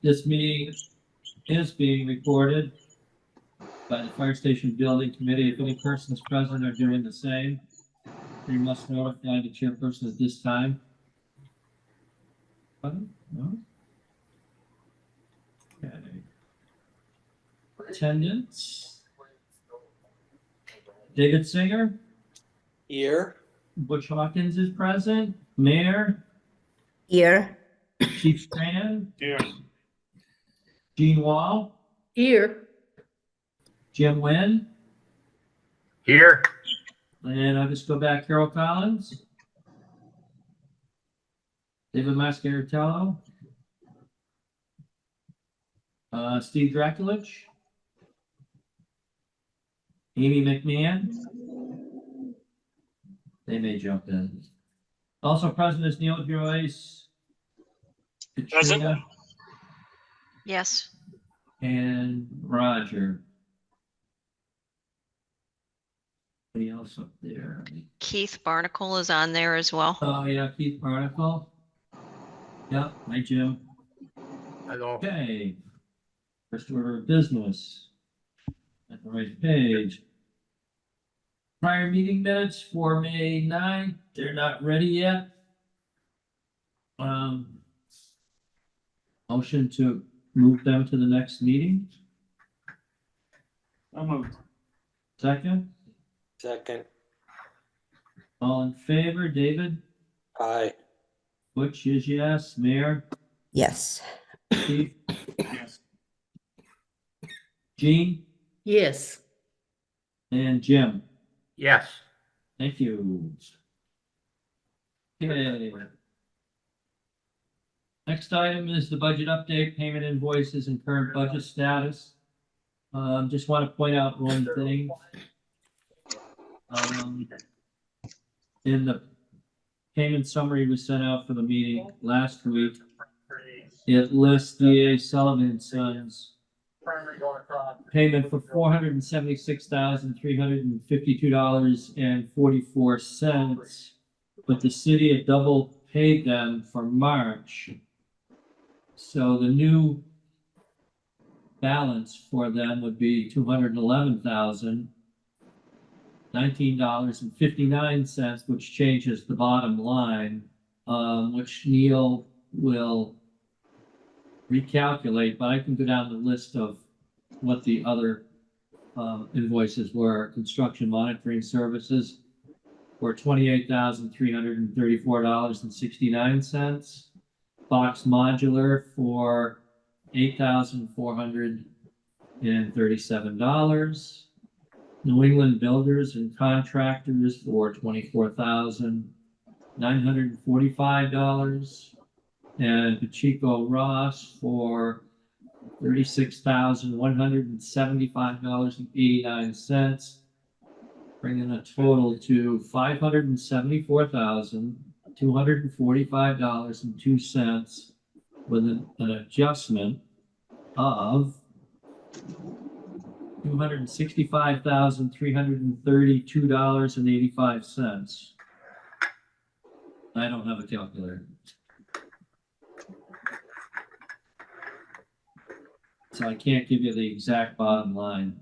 this meeting is being recorded by the Fire Station Building Committee. If any persons present are doing the same, you must notify the chairperson at this time. No? Okay. Attendance. David Singer, Here. Butch Hawkins is present. Mayor, Here. Chief Tran, Here. Gene Wall, Here. Jim Nguyen, Here. and I'll just go back, Carol Collins, David Mascaratello, Steve Draculich, Amy McMahon. They may jump in. Also present is Neil Joyce, Present. Katrina, Yes. and Roger. Anybody else up there? Keith Barnacle is on there as well. Oh, yeah, Keith Barnacle. Yep, hi, Jim. Hello. Okay. First order of business. At the right page. Prior meeting minutes for May 9th. They're not ready yet. Motion to move them to the next meeting. I'll move. Second. Second. All in favor, David? Aye. Butch is yes. Mayor? Yes. Steve? Yes. Gene? Yes. And Jim? Yes. Thank you. Okay. Next item is the budget update, payment invoices and current budget status. Just want to point out one thing. In the payment summary we sent out for the meeting last week, it lists DA Sullivan and Sons payment for $476,352.44, but the city had double paid them for March. So the new balance for them would be $211,019.59, which changes the bottom line, which Neil will recalculate, but I can go down the list of what the other invoices were. Construction monitoring services were $28,334.69. Fox Modular for $8,437. New England Builders and Contractors for $24,945. And Pacheco Ross for $36,175.89, bringing a total to $574,245.02, with an adjustment of $265,332.85. I don't have a calculator. So I can't give you the exact bottom line.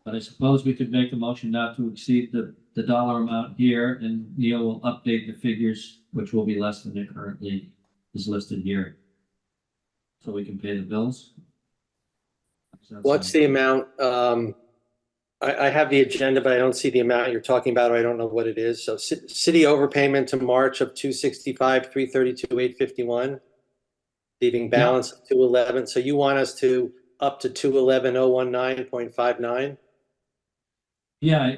But I suppose we could make a motion not to exceed the dollar amount here, and Neil will update the figures, which will be less than it currently is listed here. So we can pay the bills. What's the amount? I have the agenda, but I don't see the amount you're talking about, or I don't know what it is. So city overpayment to March of 265,332,851, leaving balance of 211. So you want us to up to 211,019.59? Yeah,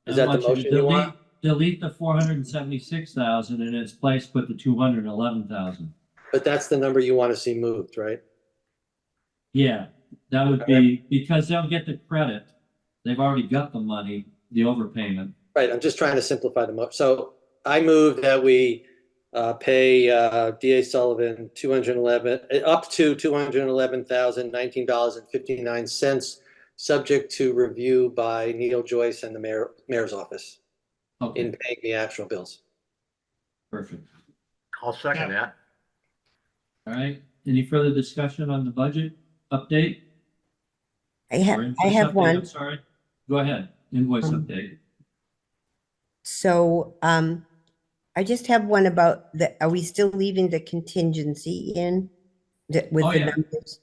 Is that the motion you want? Delete the 476,000 and in its place put the 211,000. But that's the number you want to see moved, right? Yeah, that would be, because they'll get the credit. They've already got the money, the overpayment. Right, I'm just trying to simplify the motion. So I move that we pay DA Sullivan up to $211,019.59, subject to review by Neil Joyce and the mayor's office Okay, in paying the actual bills. perfect. I'll second that. All right, any further discussion on the budget update? I Or have, I invoice have update, one. I'm sorry. Go ahead, invoice Um, update. So, I just have one about are we still leaving the contingency in with Oh, the yeah. numbers?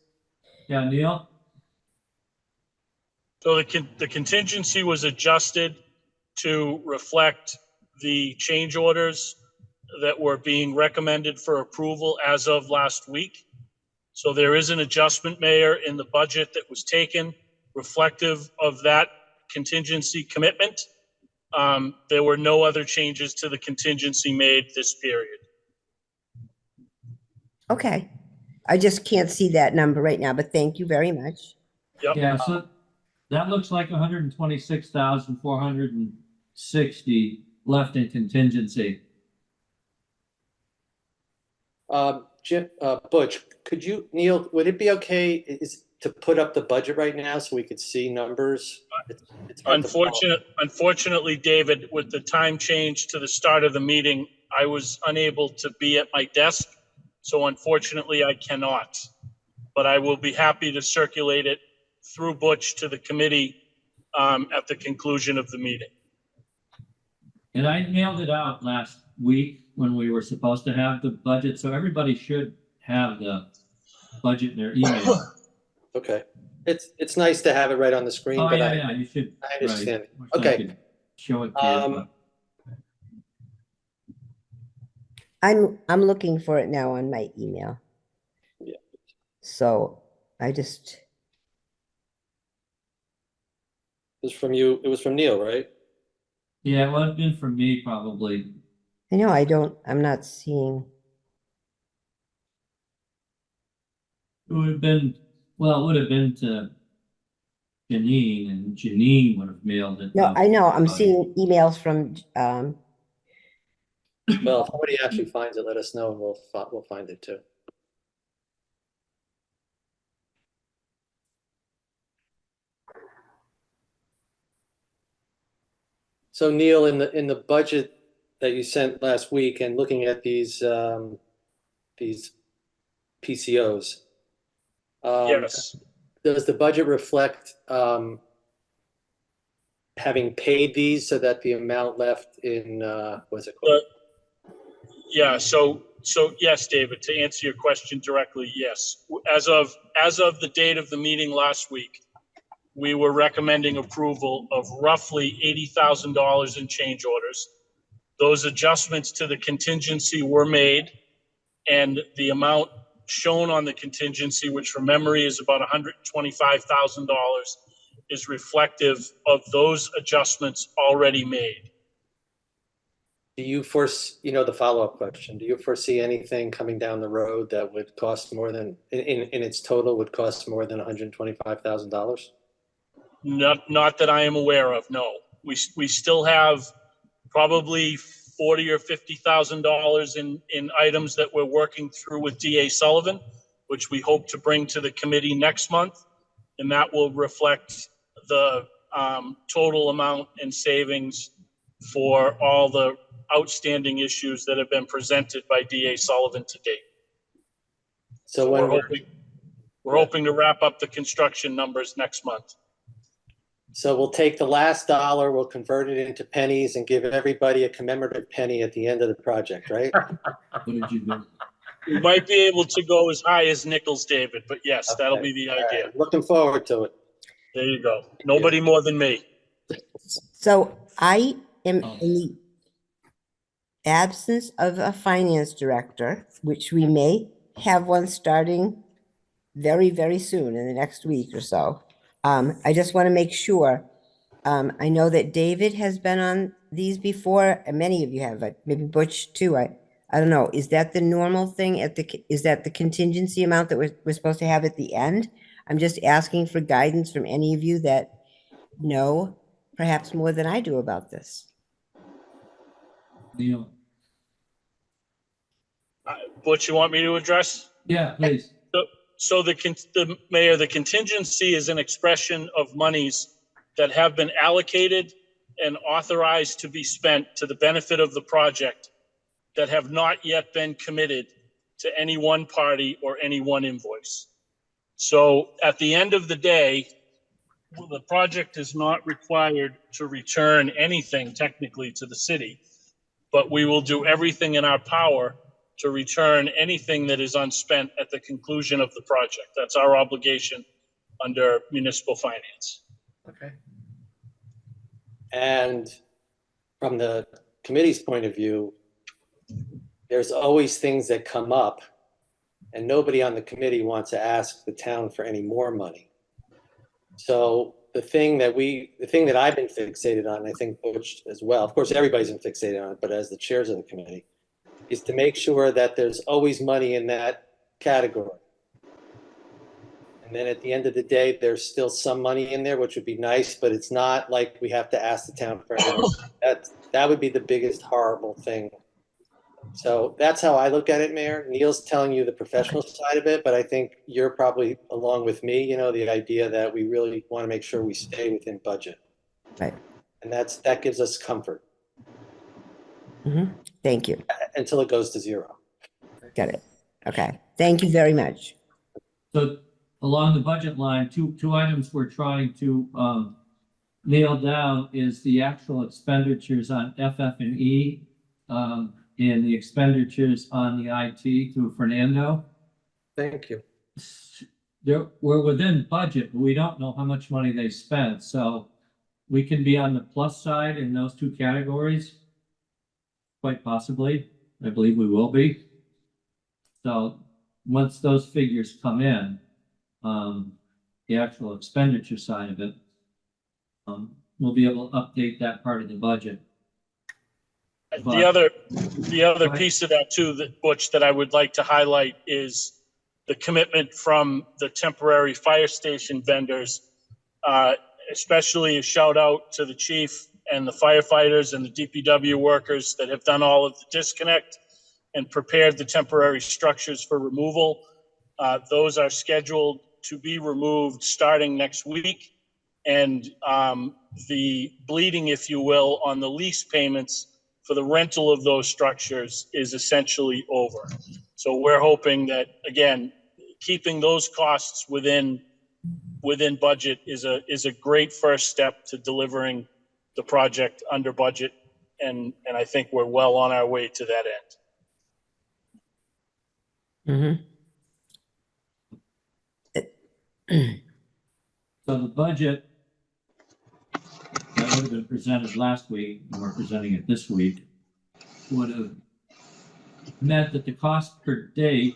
Yeah, Neil? So the contingency was adjusted to reflect the change orders that were being recommended for approval as of last week. So there is an adjustment, Mayor, in the budget that was taken reflective of that contingency commitment. There were no other changes to the contingency made this period. Okay. I just can't see that number right now, but thank you very much. Yep. Yeah, so that looks like 126,460 left in contingency. Jim, Butch, could you, Neil, would it be okay to put up the budget right now so we could see numbers? It's hard to follow. Unfortunately, David, with the time change to the start of the meeting, I was unable to be at my desk. So unfortunately, I cannot. But I will be happy to circulate it through Butch to the committee at the conclusion of the meeting. And I mailed it out last week when we were supposed to have the budget, so everybody should have the budget in their email. Okay. It's nice to have it right on the screen, Oh, but yeah, you should. I understand. right. Wish I Okay. could Show it to you, but- I'm looking for it now on my email. Yeah. So I just, It was from you, it was from Neil, right? Yeah, well, it'd been for me probably. I know I'm not seeing. It would have been, well, it would have been to Janine, and Janine would have mailed it. No, out. I know, I'm seeing emails from, Well, if somebody actually finds it, let us know and we'll find it too. So Neil, in the budget that you sent last week and looking at these PCOs. Yes. Does the budget reflect having paid these so that the amount left in what's it called? Yeah, so yes, David, to answer your question directly, yes. As of the date of the meeting last week, we were recommending approval of roughly $80,000 in change orders. Those adjustments to the contingency were made, and the amount shown on the contingency, which from memory is about $125,000, is reflective of those adjustments already made. Do you foresee, the follow-up question, do you foresee anything coming down the road that would cost more than, in its total, would cost more than $125,000? Not that I am aware of, no. We still have probably $40,000 or $50,000 in items that we're working through with DA Sullivan, which we hope to bring to the committee next month. And that will reflect the total amount in savings for all the outstanding issues that have been presented by DA Sullivan to date. So we're hoping to wrap up the construction numbers next month. So we'll take the last dollar, we'll convert it into pennies and give everybody a commemorative penny at the end of the project, right? What did you do? We might be able to go as high as nickels, David, but yes, that'll be the All idea. right, looking forward to it. There you go. Nobody more than me. so I am in the absence of a finance director, which we may have one starting very, very soon in the next week or so. I just want to make sure. I know that David has been on these before, and many of you have, maybe Butch too. I don't know. Is that the normal thing is that the contingency amount that we're supposed to have at the end? I'm just asking for guidance from any of you that know perhaps more than I do about this. Neil? Butch, you want me to address? Yeah, please. So the mayor, the contingency is an expression of monies that have been allocated and authorized to be spent to the benefit of the project that have not yet been committed to any one party or any one invoice. So at the end of the day, the project is not required to return anything technically to the city, but we will do everything in our power to return anything that is unspent at the conclusion of the project. That's our obligation under municipal finance. Okay. And from the committee's point of view, there's always things that come up, and nobody on the committee wants to ask the town for any more money. So the thing that I've been fixated on, and I think Butch as well, of course, everybody's been fixated on it, but as the chairs of the committee, is to make sure that there's always money in that category. And then at the end of the day, there's still some money in there, which would be nice, but it's not like we have to ask the town for any more. That would be the biggest horrible thing. So that's how I look at it, Mayor. Neil's telling you the professional side of it, but I think you're probably along with me, the idea that we really want to make sure we stay within budget. Right. And that gives us comfort Thank you. until it goes to zero. Got it. Okay. Thank you very much. So along the budget line, two items we're trying to nail down is the actual expenditures on FF&E and the expenditures on the IT through Fernando. Thank you. We're within budget, but we don't know how much money they spent, so we can be on the plus side in those two categories. Quite possibly, I believe we will be. So once those figures come in, the actual expenditure side of it, we'll be able to update that part of the budget. The other piece of that too, Butch, that I would like to highlight is the commitment from the temporary fire station vendors, especially a shout out to the chief and the firefighters and the DPW workers that have done all of the disconnect and prepared the temporary structures for removal. Those are scheduled to be removed starting next week. And the bleeding, if you will, on the lease payments for the rental of those structures is essentially over. So we're hoping that, again, keeping those costs within budget is a great first step to delivering the project under budget. And I think we're well on our way to that end. So the budget that would have been presented last week, and we're presenting it this week, would have meant that the cost per date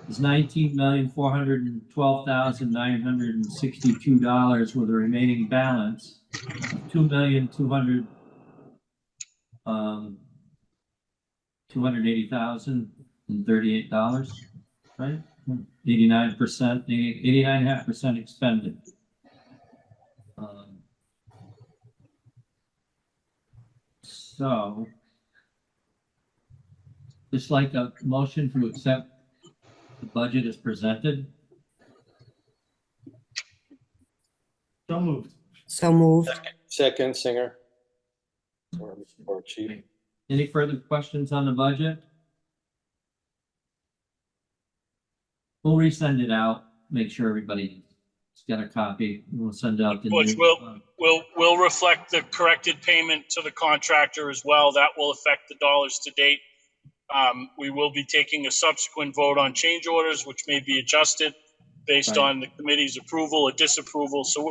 is $19,412,962 with a remaining balance of $2,280,038, right? 89.5% expended. So, just like a motion to accept the budget as presented. So moved. So moved. Second, Singer. Or Chief. Any further questions on the budget? We'll resend it out, make sure everybody's got a copy. We'll send out the Which new, will reflect the corrected payment to the contractor as well. That will affect the dollars to date. We will be taking a subsequent vote on change orders, which may be adjusted based Right. on the committee's approval or disapproval. So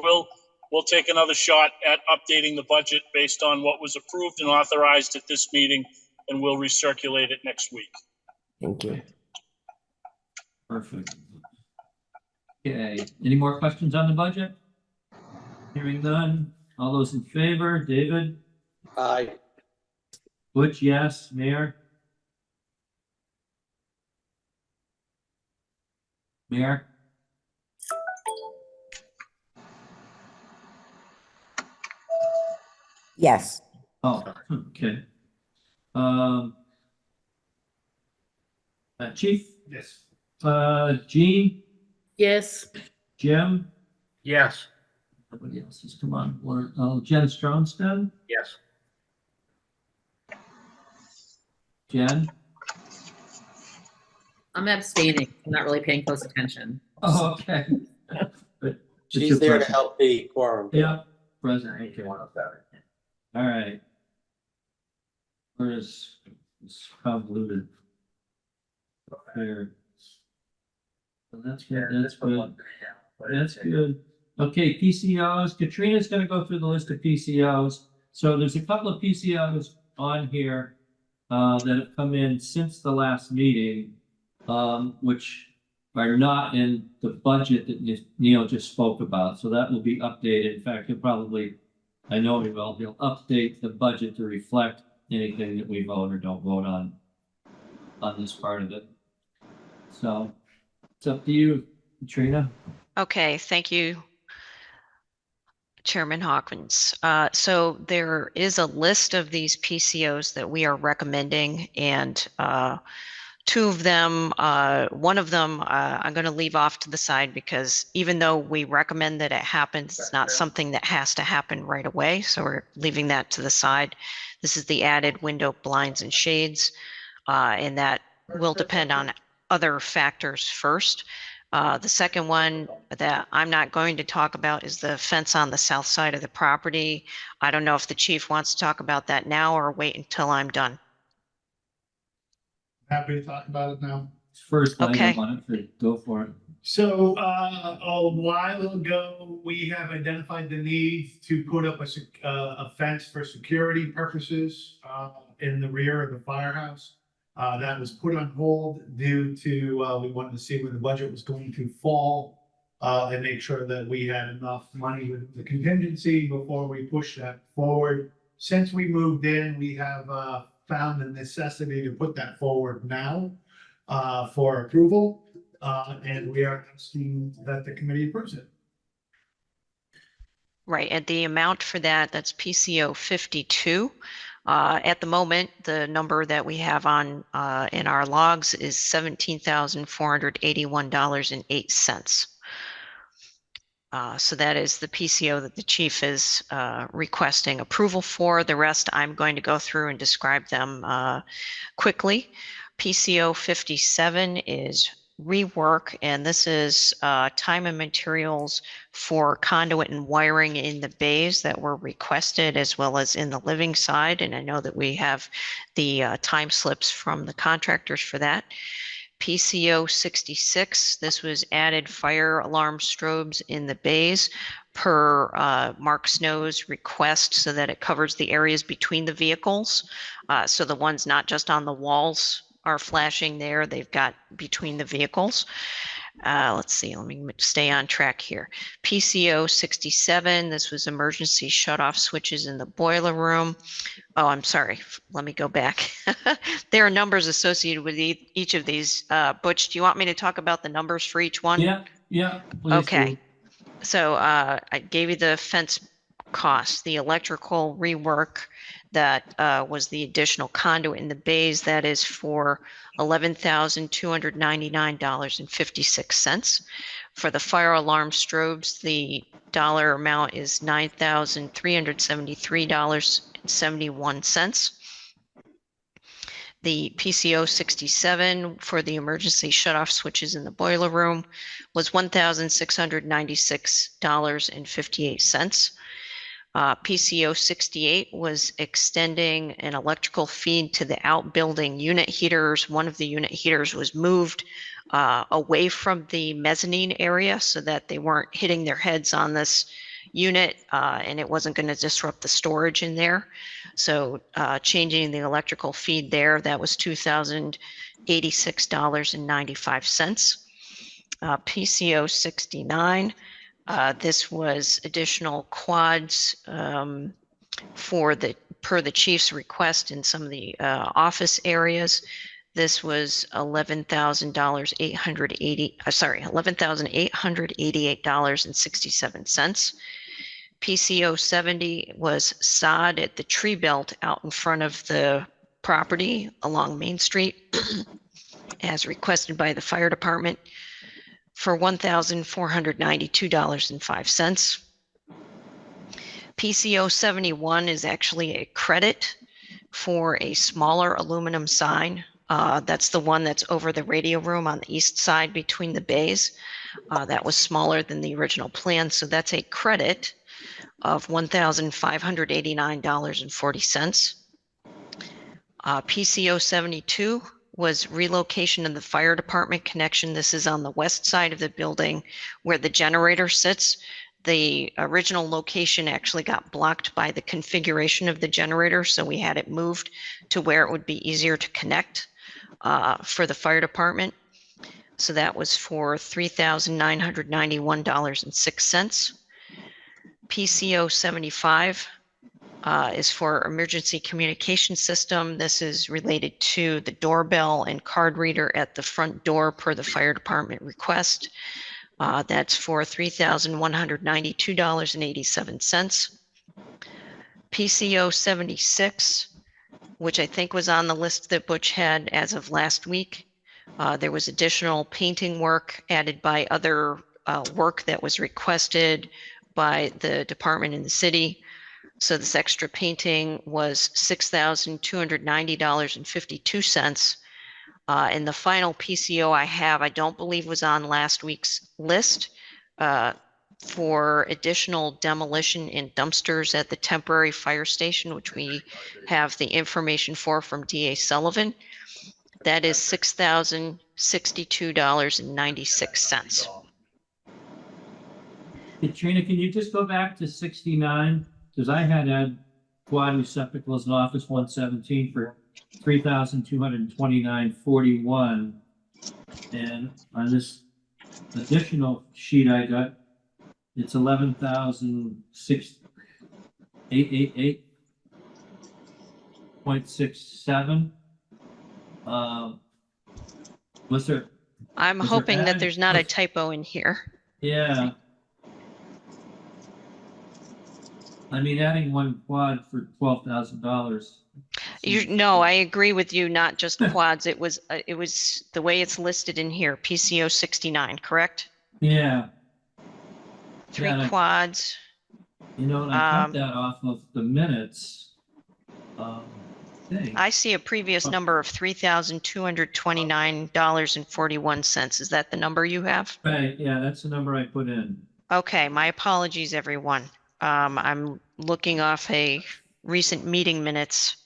we'll take another shot at updating the budget based on what was approved and authorized at this meeting, and we'll recirculate it next week. Thank you. Perfect. Okay, any more questions on the budget? Hearing none. All those in favor, David? Aye. Butch, yes. Mayor? Mayor? Yes. Oh, okay. Chief? Yes. Jean? Yes. Jim? Yes. Nobody else has come on board. Jen Stromstad? Yes. Jen? I'm abstaining. I'm not really paying close attention. Oh, okay. But just She's your there to presence. help the quorum. Yeah, present, okay. All right. Where is, it's convoluted. There. So that's good, that's good. That's good. Okay, PCOs, Katrina's gonna go through the list of PCOs. So there's a couple of PCOs on here that have come in since the last meeting, which are not in the budget that Neil just spoke about. So that will be updated. In fact, he'll probably, I know he will, he'll update the budget to reflect anything that we vote or don't vote on this part of it. So it's up to you, Katrina. Okay, thank you, Chairman Hawkins. So there is a list of these PCOs that we are recommending, and two of them, one of them, I'm going to leave off to the side because even though we recommend that it happens, it's not something that has to happen right away. So we're leaving that to the side. This is the added window blinds and shades, and that will depend on other factors first. The second one that I'm not going to talk about is the fence on the south side of the property. I don't know if the chief wants to talk about that now or wait until I'm done. Happy to talk about it now. First Okay. item on it, so go for it. So, a while ago, we have identified the need to put up a fence for security purposes, in the rear of the firehouse. That was put on hold due to, we wanted to see where the budget was going to fall, and make sure that we had enough money with the contingency before we push that forward. Since we moved in, we have, found the necessity to put that forward now, for approval. And we are asking that the committee approves it. Right, and the amount for that, that's PCO 52. At the moment, the number that we have on in our logs is $17,481.08. So that is the PCO that the chief is requesting approval for. The rest I'm going to go through and describe them quickly. PCO 57 is rework, and this is time and materials for conduit and wiring in the bays that were requested, as well as in the living side. And I know that we have the time slips from the contractors for that. PCO 66, this was added fire alarm strobes in the bays per Mark Snow's request so that it covers the areas between the vehicles. So the ones not just on the walls are flashing there, they've got between the vehicles. Let's see, let me stay on track here. PCO 67, this was emergency shutoff switches in the boiler room. Oh, I'm sorry, let me go back. There are numbers associated with each of these. Butch, do you want me to talk about the numbers for each one? Yeah, please Okay. do. So I gave you the fence cost, the electrical rework that was the additional conduit in the bays. That is for $11,299.56. For the fire alarm strobes, the dollar amount is $9,373.71. The PCO 67 for the emergency shutoff switches in the boiler room was $1,696.58. PCO 68 was extending an electrical feed to the outbuilding unit heaters. One of the unit heaters was moved away from the mezzanine area so that they weren't hitting their heads on this unit, and it wasn't going to disrupt the storage in there. So changing the electrical feed there, that was $2,086.95. PCO 69, this was additional quads per the chief's request in some of the office areas. This was $11,888.67. PCO 70 was sod at the tree belt out in front of the property along Main Street, as requested by the fire department, for $1,492.05. PCO 71 is actually a credit for a smaller aluminum sign That's the one that's over the radio room on the east side between the bays. That was smaller than the original plan, so that's a credit of $1,589.40. PCO 72 was relocation of the fire department connection. This is on the west side of the building where the generator sits. The original location actually got blocked by the configuration of the generator, so we had it moved to where it would be easier to connect for the fire department. So that was for $3,991.06. PCO 75 is for emergency communication system. This is related to the doorbell and card reader at the front door per the fire department request. That's for $3,192.87. PCO 76, which I think was on the list that Butch had as of last week. There was additional painting work added by other work that was requested by the department in the city. So this extra painting was $6,290.52. And the final PCO I have, I don't believe was on last week's list for additional demolition in dumpsters at the temporary fire station, which we have the information for from DA Sullivan. That is $6,062.96. Katrina, can you just go back to 69? Because I had quad receptacles in Office 117 for $3,229.41. And on this additional sheet I got, it's $11,888.67. Was there? I'm Was there hoping that added- there's not a was- typo in here. Yeah. I mean, adding one quad for $12,000. No, I agree with you, not just quads. It was the way it's listed in here, PCO 69, correct? Yeah, Three Yeah, and I- quads. you know, and I Um, cut that off of the minutes. Thing. I see a previous number of $3,229.41. Is that the number you have? Right, yeah, that's the number I put in. Okay, my apologies, everyone. I'm looking off a recent meeting minutes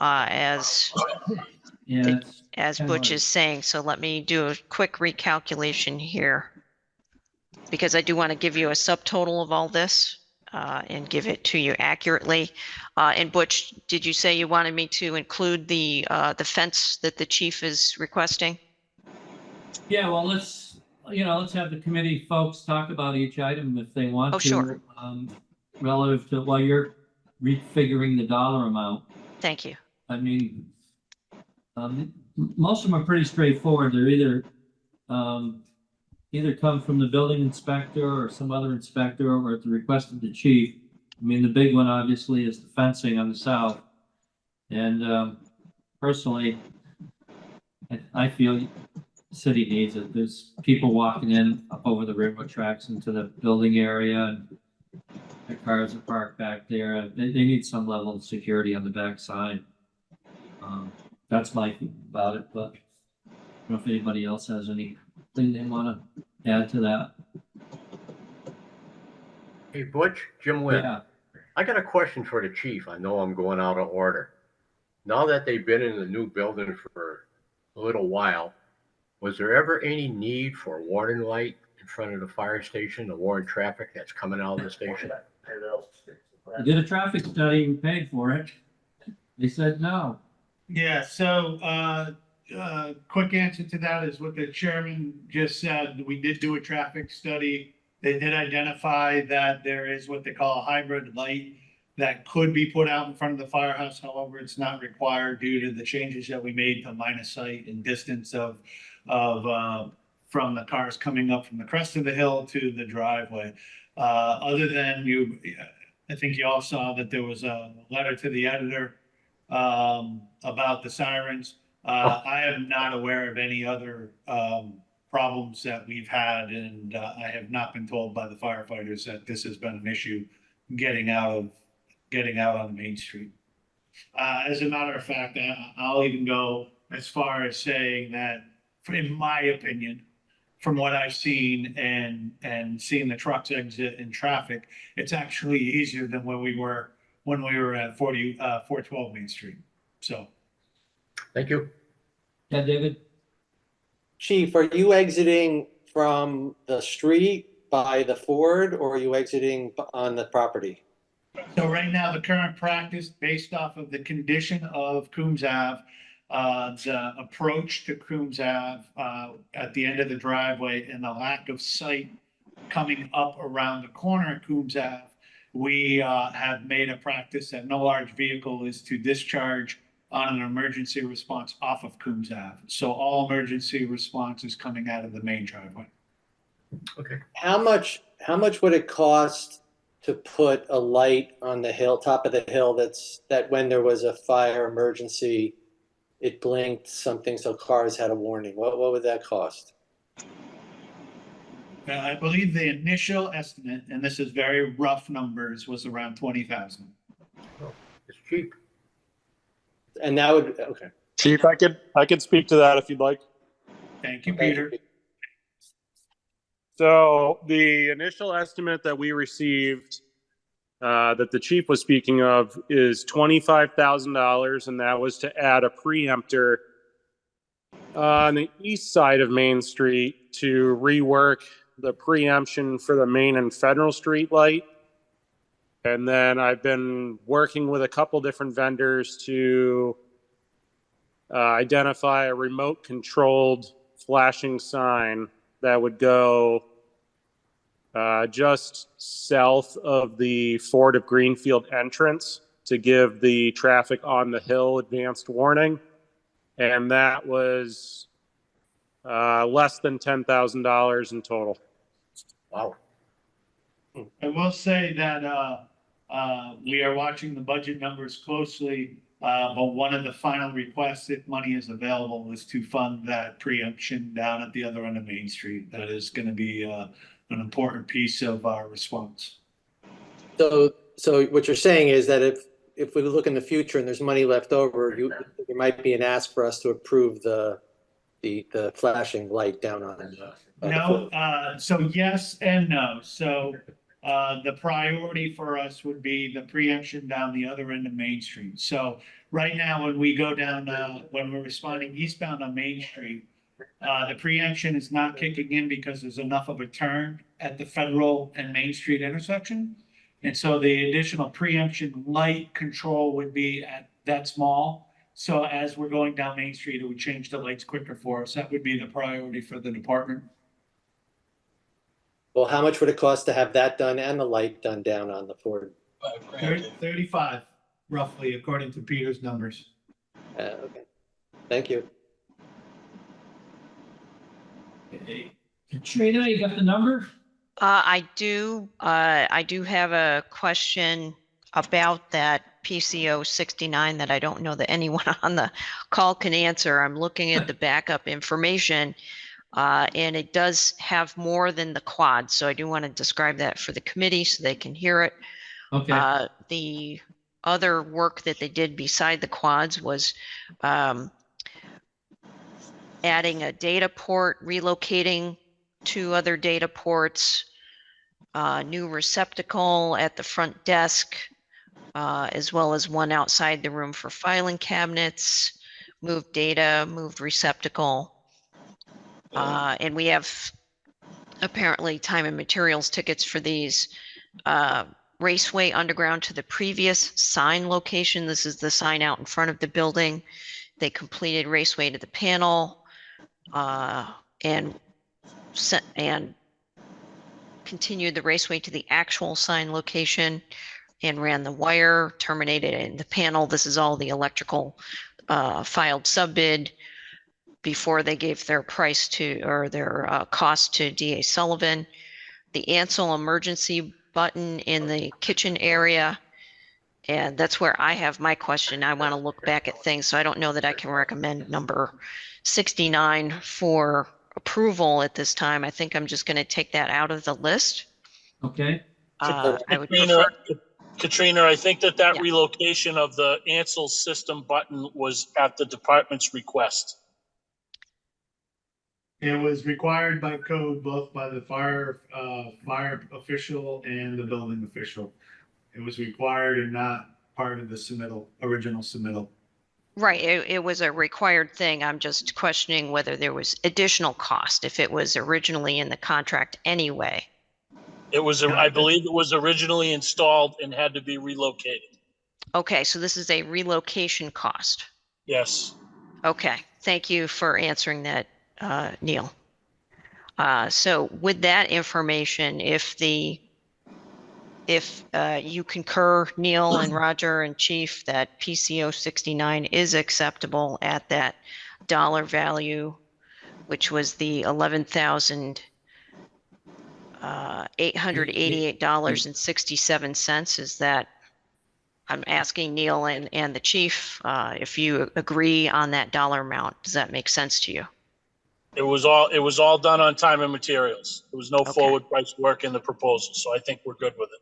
as Yeah, it's kinda Butch like- is saying. So let me do a quick recalculation here, because I do want to give you a subtotal of all this and give it to you accurately. And Butch, did you say you wanted me to include the fence that the chief is requesting? Yeah, well, let's have the committee folks talk about each item if they want to. Oh, sure. Relative to, while you're refiguring the dollar amount. Thank you. I mean, most of them are pretty straightforward. They're either come from the building inspector or some other inspector or at the request of the chief. I mean, the big one obviously is the fencing on the south. And personally, I feel the city needs it. There's people walking in up over the railroad tracks into the building area, and the cars are parked back there. They need some level of security on the backside. That's my feeling about it, but I don't know if anybody else has anything they want to add to that. Hey, Butch, Jim Lynn. Yeah, I got a question for the chief. I know I'm going out of order. Now that they've been in the new building for a little while, was there ever any need for a warning light in front of the fire station to warn traffic that's coming out of the station? I did a traffic study, we paid for it. They said no. Yeah, so, quick answer to that is what the chairman just said. We did do a traffic study. They did identify that there is what they call a hybrid light that could be put out in front of the firehouse. However, it's not required due to the changes that we made to line of sight and distance of from the cars coming up from the crest of the hill to the driveway. Other than I think you all saw that there was a letter to the editor about the sirens. I am not aware of any other problems that we've had, and I have not been told by the firefighters that this has been an issue getting out on the main street. As a matter of fact, I'll even go as far as saying that, in my opinion, from what I've seen and seeing the trucks exit in traffic, it's actually easier than when we were at 412 Main Street. So. Thank you. Yeah, David? Chief, are you exiting from the street by the Ford or are you exiting on the property? So right now, the current practice, based off of the condition of Coombs Ave, the approach to Coombs Ave, at the end of the driveway and the lack of sight coming up around the corner at Coombs Ave, we, have made a practice that no large vehicle is to discharge on an emergency response off of Coombs Ave. So all emergency response is coming out of the main driveway. Okay. How much would it cost to put a light on the hill, top of the hill, that when there was a fire emergency, it blinked something so cars had a warning? What would that cost? I believe the initial estimate, and this is very rough numbers, was around 20,000. It's cheap. And that would, okay. Chief, I could speak to that if you'd like. Thank you, Thank Peter. you. So the initial estimate that we received, that the chief was speaking of, is $25,000, and that was to add a preemptor on the east side of Main Street to rework the preemption for the Main and Federal Street light. And then I've been working with a couple different vendors to identify a remote controlled flashing sign that would go just south of the Ford of Greenfield entrance to give the traffic on the hill advanced warning. And that was less than $10,000 in total. Wow. I will say that we are watching the budget numbers closely, but one of the final requests, if money is available, is to fund that preemption down at the other end of Main Street. That is going to be an important piece of our response. So what you're saying is that if we look in the future and there's money left over, there might be an ask for us to approve the flashing light down on. No, so yes and no. So the priority for us would be the preemption down the other end of Main Street. So right now, when we go down, when we're responding eastbound on Main Street, the preemption is not kicking in because there's enough of a turn at the Federal and Main Street intersection. And so the additional preemption light control would be at that small. So as we're going down Main Street, it would change the lights quicker for us. That would be the priority for the department. Well, how much would it cost to have that done and the light done down on the Ford? 35, roughly, according to Peter's numbers. Okay, thank you. Katrina, you got the number? I do have a question about that PCO 69 that I don't know that anyone on the call can answer. I'm looking at the backup information, and it does have more than the quad. So I do want to describe that for the committee so they can hear it. Okay. The other work that they did beside the quads was adding a data port, relocating 2 other data ports, new receptacle at the front desk, as well as one outside the room for filing cabinets, moved data, moved receptacle. And we have apparently time and materials tickets for these. Raceway underground to the previous sign location. This is the sign out in front of the building. They completed Raceway to the panel and continued the Raceway to the actual sign location and ran the wire, terminated in the panel. This is all the electrical filed sub-bid before they gave their price to, or their cost to DA Sullivan. The Ansel emergency button in the kitchen area. And that's where I have my question. I want to look back at things. So I don't know that I can recommend number 69 for approval at this time. I think I'm just going to take that out of the list. Okay. I would Katrina, prefer. Katrina, I think that Yeah. relocation of the Ansel system button was at the department's request. It was required by code, both by the fire official and the building official. It was required and not part of the submittal, original submittal. Right, it was a required thing. I'm just questioning whether there was additional cost, if it was originally in the contract anyway. It was, I believe it was originally installed and had to be relocated. Okay, so this is a relocation cost. Yes. Okay, thank you for answering that, Neil. So with that information, if you concur, Neil and Roger and Chief, that PCO 69 is acceptable at that dollar value, which was the $11,888.67, is that, I'm asking Neil and the chief, if you agree on that dollar amount. Does that make sense to you? It was all done on time and materials. There was no forward price work in the proposal, so I think we're good with it.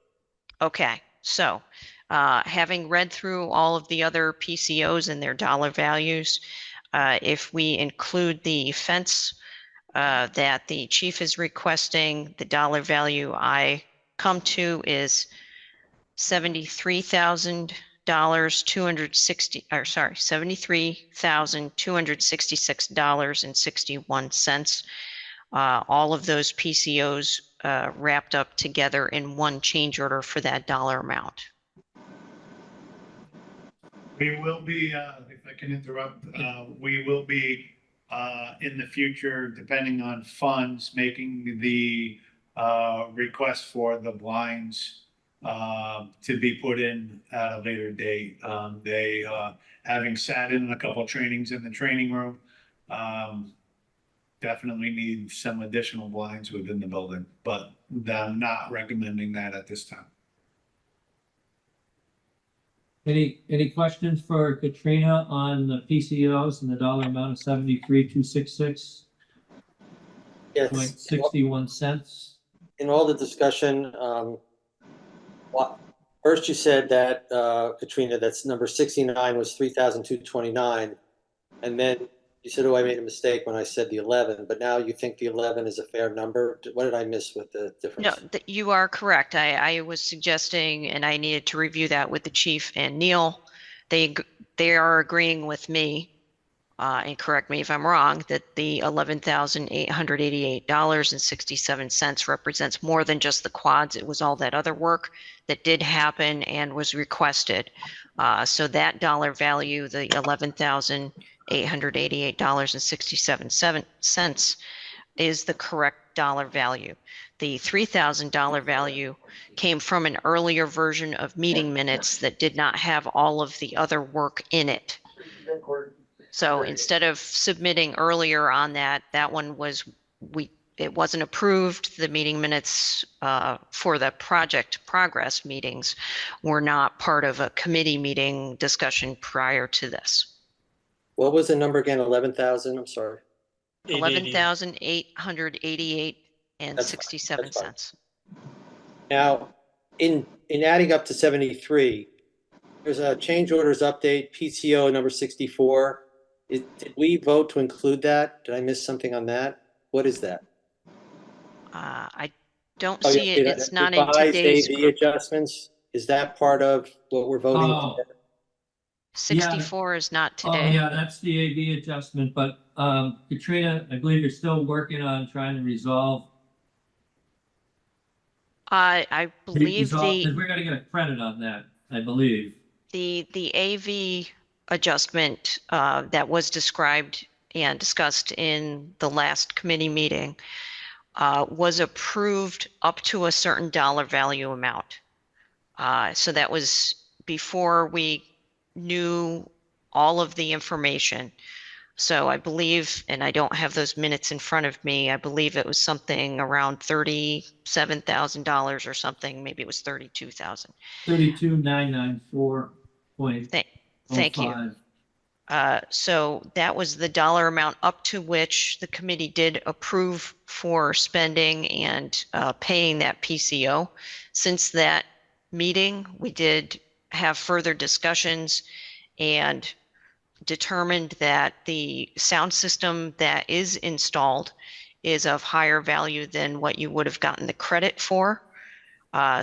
Okay, so having read through all of the other PCOs and their dollar values, if we include the fence that the chief is requesting, the dollar value I come to is $73,266.61. All of those PCOs wrapped up together in one change order for that dollar amount. We will be, if I can interrupt, we will be in the future, depending on funds, making the request for the blinds to be put in at a later date. They, having sat in a couple of trainings in the training room, definitely need some additional blinds within the building, but I'm not recommending that at this time. Any questions for Katrina on the PCOs and the dollar amount of 73,266.61 Yes. cents? In all the discussion, first you said that, Katrina, that's number 69 was 3,229. And then you said, oh, I made a mistake when I said the 11, but now you think the 11 is a fair number. What did I miss with the difference? No, you are correct. I was suggesting, and I needed to review that with the chief and Neil. They are agreeing with me, and correct me if I'm wrong, that the $11,888.67 represents more than just the quads. It was all that other work that did happen and was requested. So that dollar value, the $11,888.67, is the correct dollar value. The $3,000 value came from an earlier version of meeting minutes that did not have all of the other work in it. So instead of submitting earlier on that one was, it wasn't approved. The meeting minutes for the project progress meetings were not part of a committee meeting discussion prior to this. What was the number again? 11,000, I'm sorry. 11,888.67 cents. Now, in adding up to 73, there's a change orders update, PCO number 64. Did we vote to include that? Did I miss something on that? What is that? I don't see it. It's not in Revised today's AV adjustments. Is that part of what we're voting on? 64 is not Oh, today. yeah, that's the AV adjustment, but Katrina, I believe you're still working on trying to resolve. I believe because we're gonna get a credit on that, I believe. the AV adjustment that was described and discussed in the last committee meeting was approved up to a certain dollar value amount. So that was before we knew all of the information. So I believe, and I don't have those minutes in front of me, I believe it was something around $37,000 or something. Maybe it was 32,000. 32,994.05. Thank you. So that was the dollar amount up to which the committee did approve for spending and paying that PCO. Since that meeting, we did have further discussions and determined that the sound system that is installed is of higher value than what you would have gotten the credit for.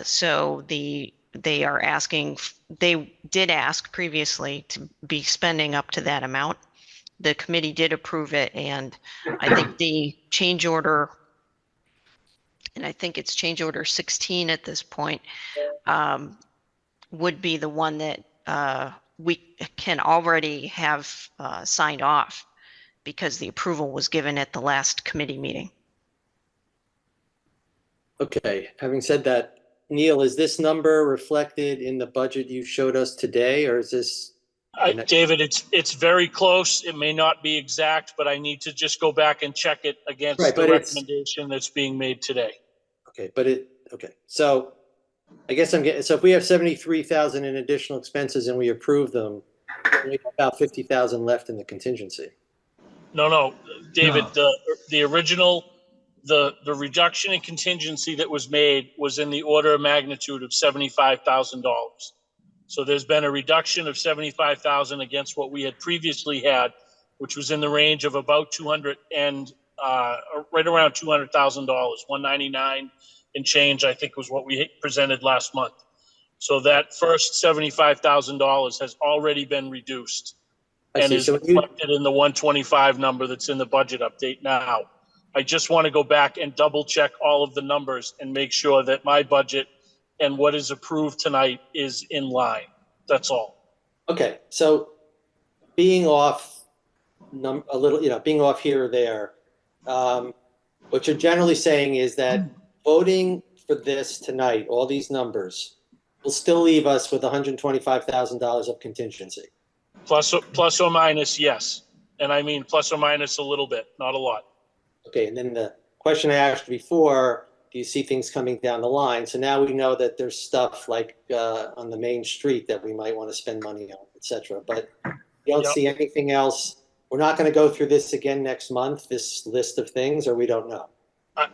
So they did ask previously to be spending up to that amount. The committee did approve it, and I think the change order, and I think it's change order 16 at this point, would be the one that we can already have signed off because the approval was given at the last committee meeting. Okay, having said that, Neil, is this number reflected in the budget you showed us today, or is this? David, it's very close. It may not be exact, but I need to just go back and check it against Right, the but it's- recommendation that's being made today. Okay, okay, so I guess so if we have 73,000 in additional expenses and we approve them, we have about 50,000 left in the contingency. No, David, the original, the reduction in contingency that was made was in the order of magnitude of $75,000. So there's been a reduction of 75,000 against what we had previously had, which was in the range of about 200 and right around $200,000, 199 and change, I think was what we presented last month. So that first $75,000 has already been reduced and is reflected in the 125 number that's in the budget update now. I just want to go back and double check all of the numbers and make sure that my budget and what is approved tonight is in line. That's all. Okay, so being off a little, being off here or there, what you're generally saying is that voting for this tonight, all these numbers, will still leave us with $125,000 of contingency. Plus or minus, yes. And I mean plus or minus a little bit, not a lot. Okay, and then the question I asked before, do you see things coming down the line? So now we know that there's stuff like on the main street that we might want to spend money on, et cetera. But you don't see anything else. We're not going to go through this again next month, this list of things, or we don't know.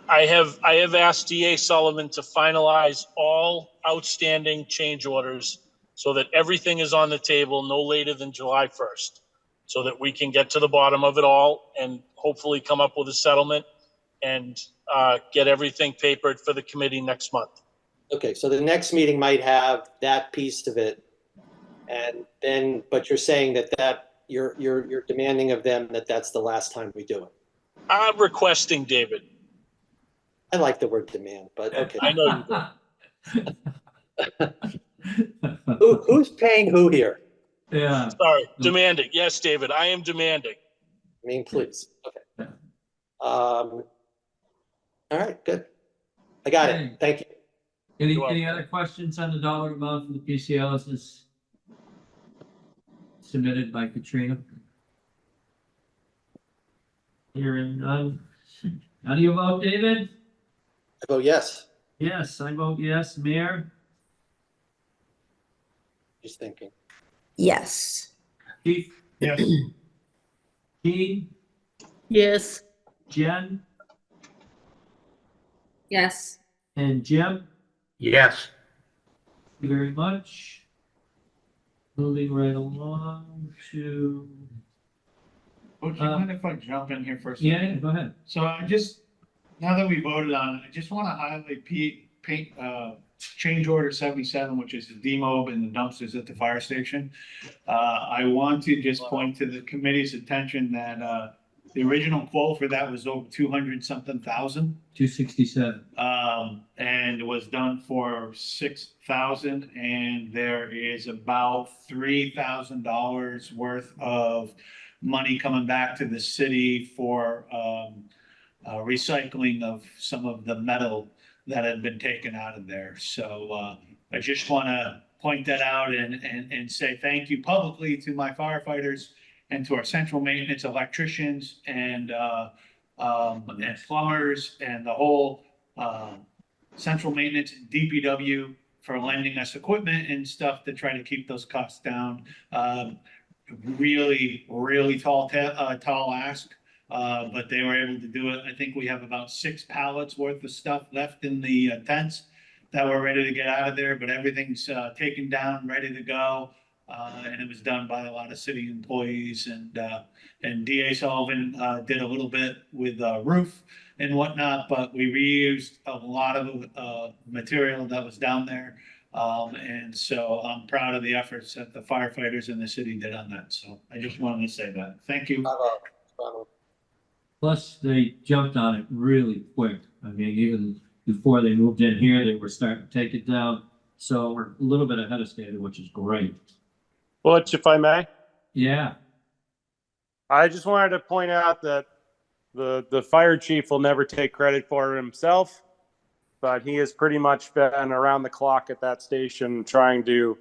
I have asked DA Sullivan to finalize all outstanding change orders so that everything is on the table no later than July 1st, so that we can get to the bottom of it all and hopefully come up with a settlement and get everything papered for the committee next month. Okay, so the next meeting might have that piece of it, and then, but you're saying that you're demanding of them that that's the last time we do it. I'm requesting, David. I like the word demand, but okay. I know you do. Who's paying who here? Yeah. Sorry, demanding. Yes, David, I am demanding. I mean, please. Okay. All right, good. I got it. Thank you. Any other questions on the dollar amount for the PCLs as submitted by Katrina? Hearing none. How do you vote, David? I vote yes. Yes, I vote yes. Mayor? Just thinking. Yes. Chief? Yes. Jean? Yes. Jen? Yes. And Jim? Yes. Thank you very much. Moving right along to, Would you mind if I jump in here for a second? yeah, go ahead. So now that we voted on it, I just want to highlight change order 77, which is the demob and the dumpsters at the fire station. I want to just point to the committee's attention that the original quote for that was over 200-something thousand. 267. And it was done for 6,000, and there is about $3,000 worth of money coming back to the city for recycling of some of the metal that had been taken out of there. So I just want to point that out and say thank you publicly to my firefighters and to our central maintenance electricians and plumbers and the whole central maintenance DPW for lending us equipment and stuff to try to keep those costs down. Really tall ask, but they were able to do it. I think we have about 6 pallets worth of stuff left in the tents. that were ready to get out of there, but everything's taken down, ready to go. And it was done by a lot of city employees, and DA Sullivan did a little bit with roof and whatnot, but we reused a lot of material that was down there. And so I'm proud of the efforts that the firefighters in the city did on that. So I just wanted to say that. Thank you. Bravo. Plus, they jumped on it really quick. I mean, even before they moved in here, they were starting to take it down. So we're a little bit ahead of schedule, which is great. Butch, if I may, Yeah, I just wanted to point out that the fire chief will never take credit for it himself, but he has pretty much been around the clock at that station trying to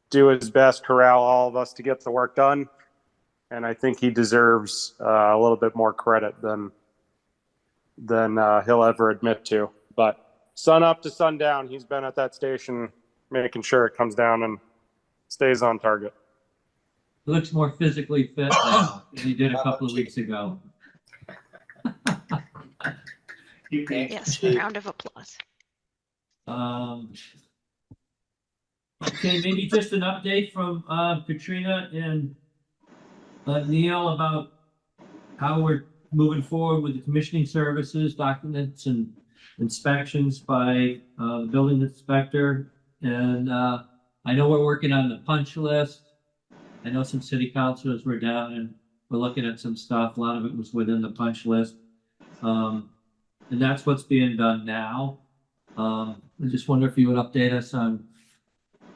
do his best, corral all of us to get the work done. And I think he deserves a little bit more credit than he'll ever admit to. But sun up to sundown, he's been at that station making sure it comes down and stays on target. he looks more physically fit now than he did a couple of weeks ago. Yes, round of applause. Okay, maybe just an update from Katrina and Neil about how we're moving forward with the commissioning services, documents and inspections by the building inspector. And I know we're working on the punch list. I know some city councilors were down and we're looking at some stuff. A lot of it was within the punch list. And that's what's being done now. I just wonder if you would update us on,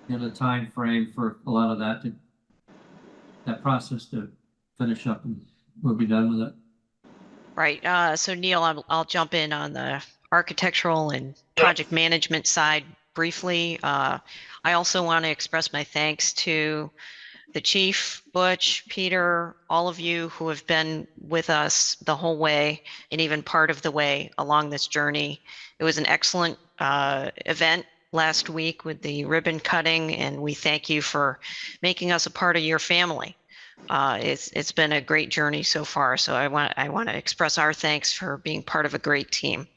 the time frame for a lot of that process to finish up, and we'll be done with it. Right. So Neil, I'll jump in on the architectural and project management side briefly. I also want to express my thanks to the chief, Butch, Peter, all of you who have been with us the whole way and even part of the way along this journey. It was an excellent event last week with the ribbon cutting, and we thank you for making us a part of your family. It's been a great journey so far. So I want to express our thanks for being part of a great team,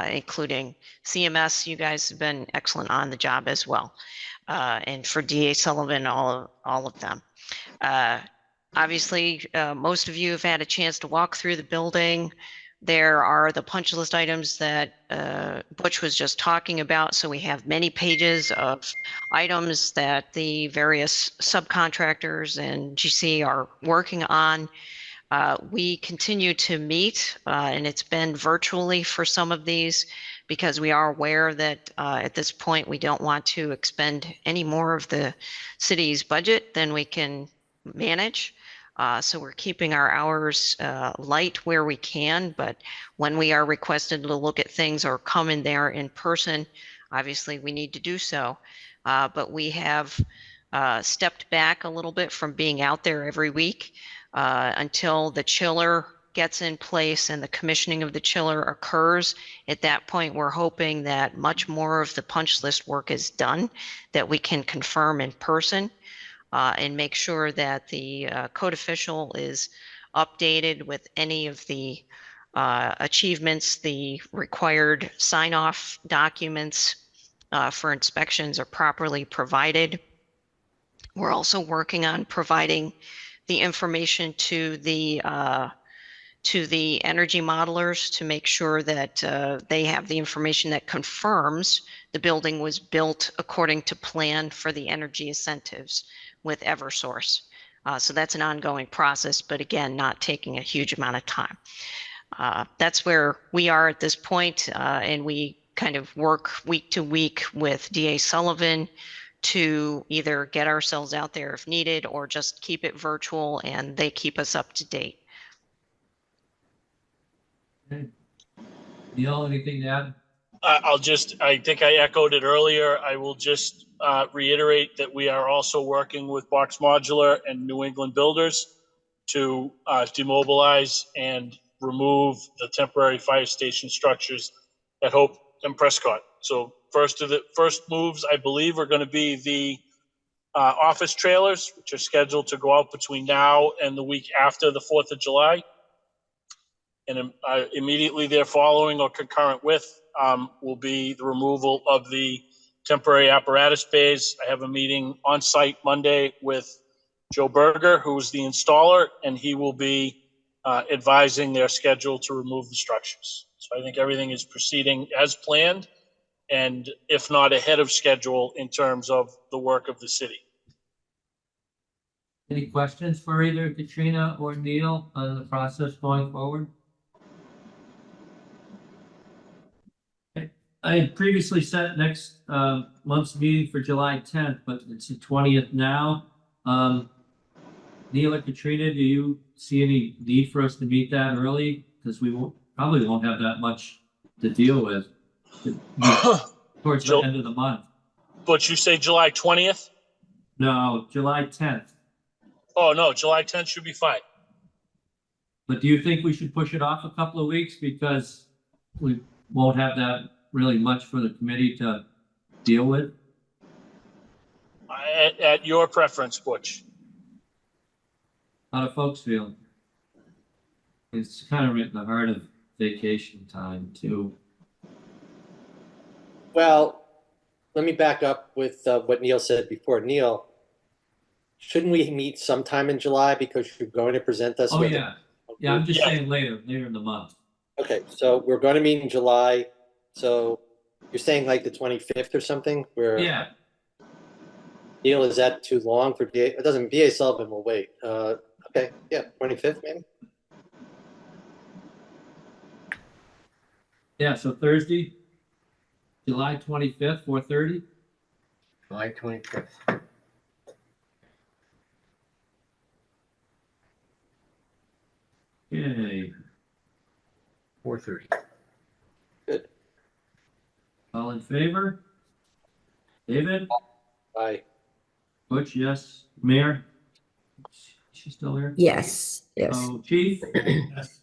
including CMS. You guys have been excellent on the job as well. And for DA Sullivan, all of them. Obviously, most of you have had a chance to walk through the building. There are the punch list items that Butch was just talking about. So we have many pages of items that the various subcontractors and GC are working on. We continue to meet, and it's been virtually for some of these, because we are aware that at this point we don't want to expend any more of the city's budget than we can manage. So we're keeping our hours light where we can, but when we are requested to look at things or come in there in person, obviously we need to do so. But we have stepped back a little bit from being out there every week until the chiller gets in place and the commissioning of the chiller occurs. At that point, we're hoping that much more of the punch list work is done, that we can confirm in person and make sure that the code official is updated with any of the achievements, the required sign-off documents for inspections are properly provided. We're also working on providing the information to the energy modelers to make sure that they have the information that confirms the building was built according to plan for the energy incentives with Eversource. So that's an ongoing process, but again, not taking a huge amount of time. That's where we are at this point, and we kind of work week to week with DA Sullivan to either get ourselves out there if needed or just keep it virtual, and they keep us up to date. Okay. Neil, anything to add? I think I echoed it earlier. I will just reiterate that we are also working with Box Modular and New England Builders to demobilize and remove the temporary fire station structures at Hope and Prescott. So first moves, I believe, are going to be the office trailers, which are scheduled to go out between now and the week after the 4th of July. And immediately there following or concurrent with will be the removal of the temporary apparatus bays. I have a meeting on site Monday with Joe Berger, who's the installer, and he will be advising their schedule to remove the structures. So I think everything is proceeding as planned, and if not ahead of schedule in terms of the work of the city. Any questions for either Katrina or Neil on the process going forward? I had previously set next month's meeting for July 10th, but it's the 20th now. Neil or Katrina, do you see any need for us to meet that early? Because we probably won't have that much to deal with towards the end of the month. But you say July 20th? No, July 10th. Oh, no, July 10th should be fine. But do you think we should push it off a couple of weeks because we won't have that really much for the committee to deal with? At your preference, Butch. How do folks feel? It's kind of in the heart of vacation time too. Well, let me back up with what Neil said before. Neil, shouldn't we meet sometime in July because you're going to present us Oh, with? yeah. Yeah, I'm just saying later in the month. Okay, so we're going to meet in July. So you're saying like the 25th or something? Where Yeah, Neil, is that too long for BA? It doesn't, BA Sullivan will wait. Okay, yeah, 25th maybe? yeah, so Thursday, July 25th, 4:30. July 25th. Okay, 4:30. Good. all in favor? David? Bye. Butch, yes. Mayor? She's still there? Yes, yes. Oh, Chief? Yes.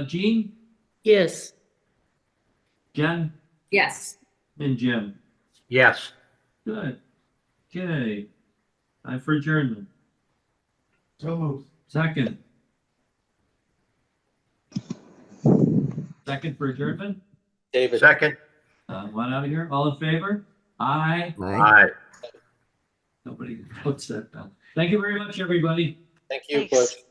Jean? Yes. Jen? Yes. And Jim? Yes. Good. Okay. Time for adjournment. So moved. Second. Second for adjournment? David. Second. One out of here. All in favor? Aye. Aye. Aye. Nobody votes that down. Thank you very much, everybody. Thank you, Thanks. Butch.